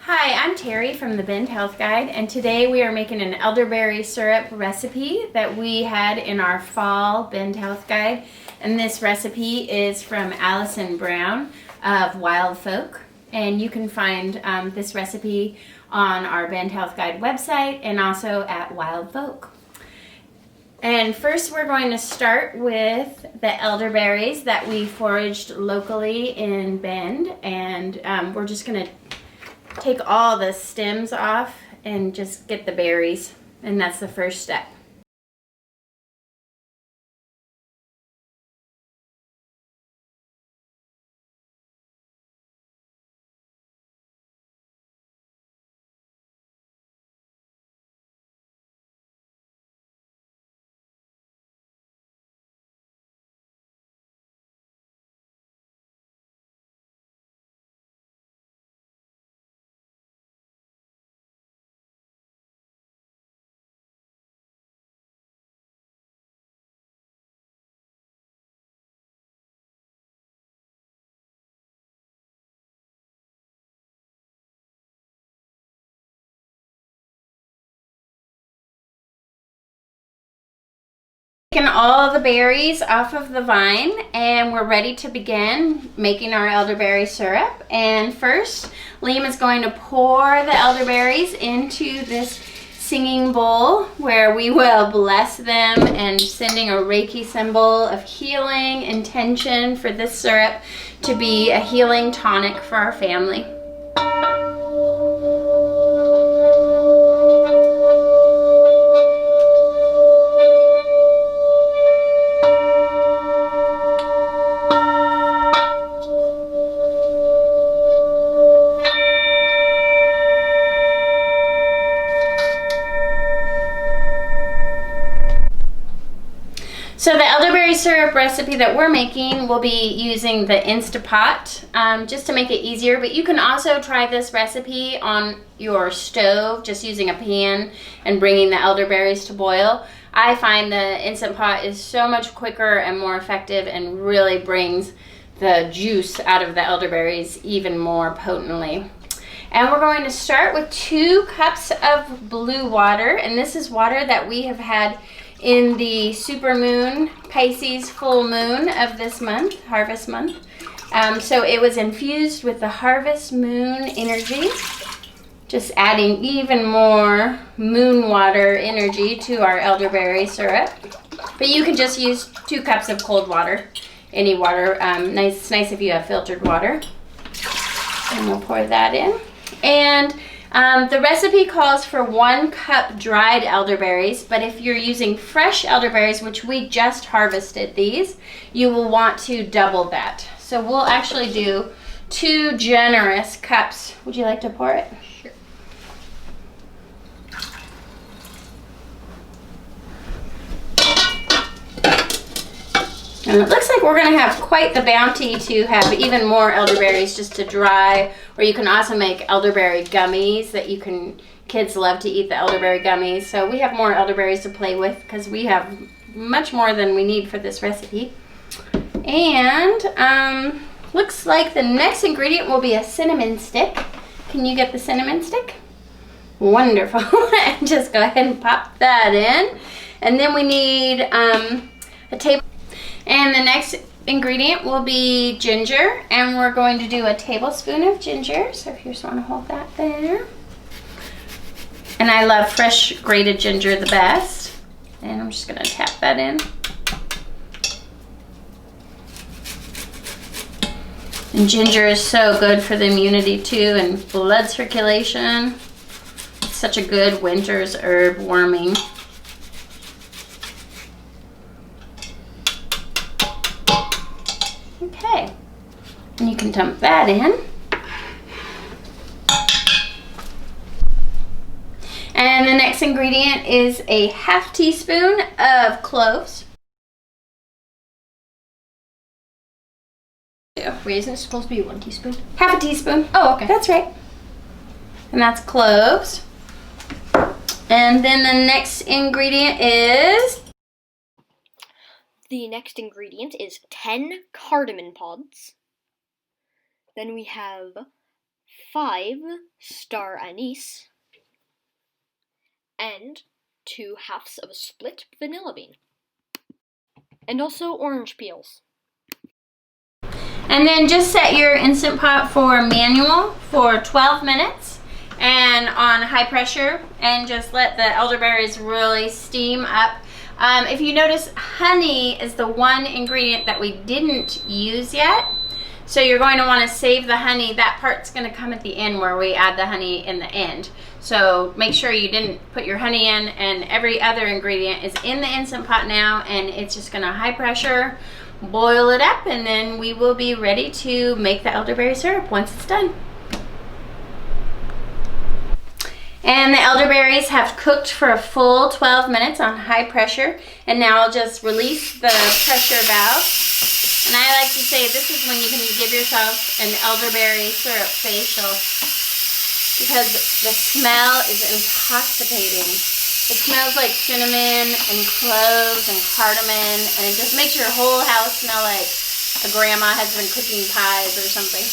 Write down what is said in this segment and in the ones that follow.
Hi, I'm Terry from the Bend Health Guide, and today we are making an elderberry syrup recipe that we had in our fall Bend Health Guide. And this recipe is from Alyson Brown of Wild Folk, and you can find this recipe on our Bend Health Guide website and also at Wild Folk. And first we're going to start with the elderberries that we foraged locally in Bend, and we're just going to take all the stems off and just get the berries, and that's the first step. Taken all the berries off of the vine, and we're ready to begin making our elderberry syrup. And first, Liam is going to pour the elderberries into this singing bowl where we will bless them and sending a Reiki symbol of healing intention for this syrup to be a healing tonic for our family. So the elderberry syrup recipe that we're making will be using the Instapot just to make it easier, but you can also try this recipe on your stove, just using a pan and bringing the elderberries to boil. I find the Instant Pot is so much quicker and more effective and really brings the juice out of the elderberries even more potently. And we're going to start with 2 cups of blue water, and this is water that we have had in the supermoon Pisces full moon of this month, harvest month. So it was infused with the harvest moon energy, just adding even more moon water energy to our elderberry syrup. But you can just use 2 cups of cold water, any water. It's nice if you have filtered water. And we'll pour that in. And the recipe calls for 1 cup dried elderberries, but if you're using fresh elderberries, which we just harvested these, you will want to double that. So we'll actually do 2 generous cups. Would you like to pour it? Sure. And it looks like we're going to have quite the bounty to have even more elderberries just to dry, or you can also make elderberry gummies that you can, kids love to eat the elderberry gummies. So we have more elderberries to play with because we have much more than we need for this recipe. And looks like the next ingredient will be a cinnamon stick. Can you get the cinnamon stick? Wonderful. And just go ahead and pop that in. And then we need a table. And the next ingredient will be ginger, and we're going to do a tablespoon of ginger. So if you just want to hold that there. And I love fresh grated ginger the best. And I'm just going to tap that in. And ginger is so good for the immunity too, and blood circulation. It's such a good winter's herb warming. Okay, and you can dump that in. And the next ingredient is a ½ teaspoon of cloves. Wait, isn't it supposed to be 1 teaspoon? ½ teaspoon. Oh, okay. That's right. And that's cloves. And then the next ingredient is... The next ingredient is 10 cardamom pods. Then we have 5 Star Anise, and 2 halves of a split vanilla bean. And also orange peels. And then just set your Instant Pot for manual for 12 minutes and on high pressure, and just let the elderberries really steam up. If you notice, honey is the one ingredient that we didn't use yet. So you're going to want to save the honey. That part's going to come at the end where we add the honey in the end. So make sure you didn't put your honey in, and every other ingredient is in the Instant Pot now, and it's just going to high pressure boil it up, and then we will be ready to make the elderberry syrup once it's done. And the elderberries have cooked for a full 12 minutes on high pressure, and now I'll just release the pressure valve. And I like to say this is when you can give yourself an elderberry syrup facial, because the smell is intoxicating. It smells like cinnamon and cloves and cardamon, and it just makes your whole house smell like a grandma has been cooking pies or something.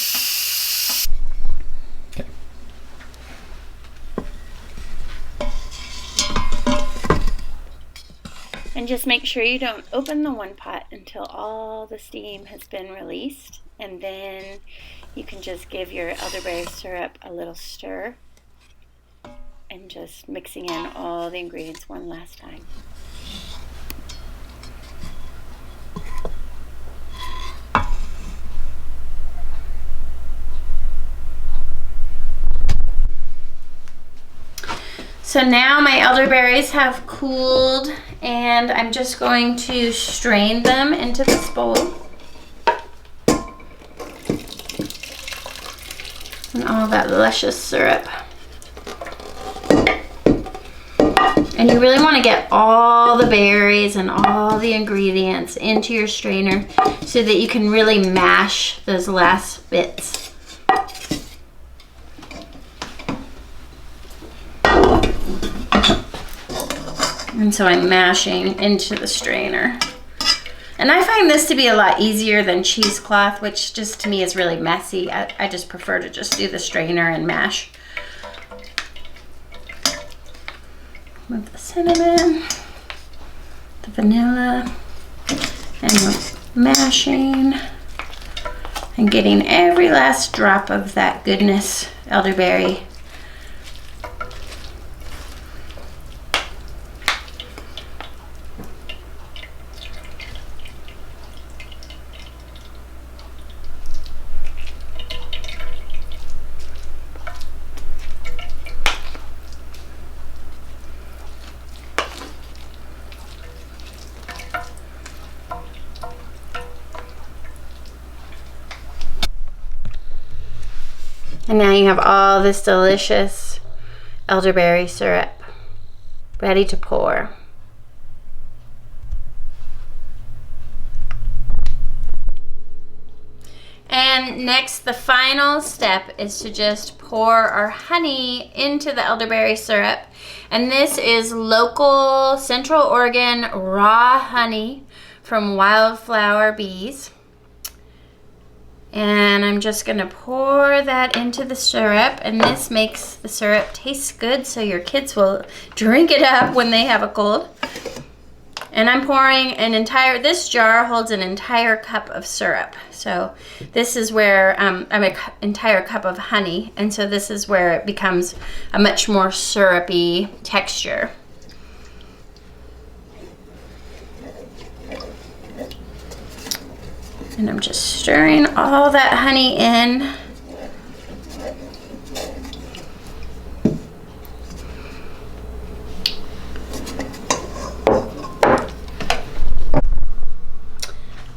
And just make sure you don't open the one pot until all the steam has been released, and then you can just give your elderberry syrup a little stir and just mixing in all the ingredients one last time. So now my elderberries have cooled, and I'm just going to strain them into this bowl. And all that luscious syrup. And you really want to get all the berries and all the ingredients into your strainer so that you can really mash those last bits. And so I'm mashing into the strainer. And I find this to be a lot easier than cheesecloth, which just to me is really messy. I just prefer to just do the strainer and mash. With the cinnamon, the vanilla, and the mashing, and getting every last drop of that goodness elderberry. And now you have all this delicious elderberry syrup ready to pour. And next, the final step is to just pour our honey into the elderberry syrup. And this is local Central Oregon raw honey from wildflower bees. And I'm just gonna pour that into the syrup, and this makes the syrup taste good, so your kids will drink it up when they have a cold. And I'm pouring this jar holds an entire cup of syrup. So this is where, an entire cup of honey, and so this is where it becomes a much more syrupy texture. And I'm just stirring all that honey in.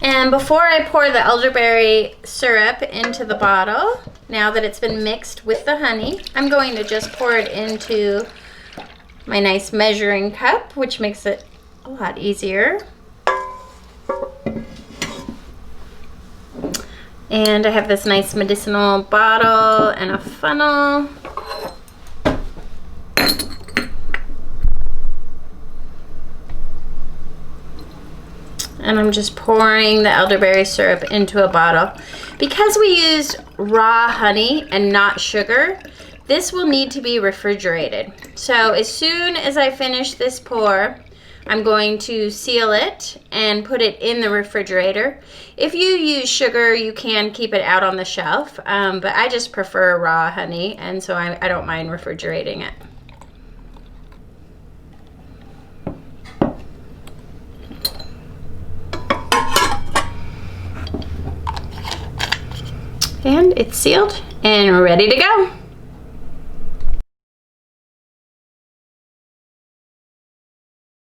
And before I pour the elderberry syrup into the bottle, now that it's been mixed with the honey, I'm going to just pour it into my nice measuring cup, which makes it a lot easier. And I have this nice medicinal bottle and a funnel. And I'm just pouring the elderberry syrup into a bottle. Because we used raw honey and not sugar, this will need to be refrigerated. So as soon as I finish this pour, I'm going to seal it and put it in the refrigerator. If you use sugar, you can keep it out on the shelf, but I just prefer raw honey, and so I don't mind refrigerating it. And it's sealed and ready to go.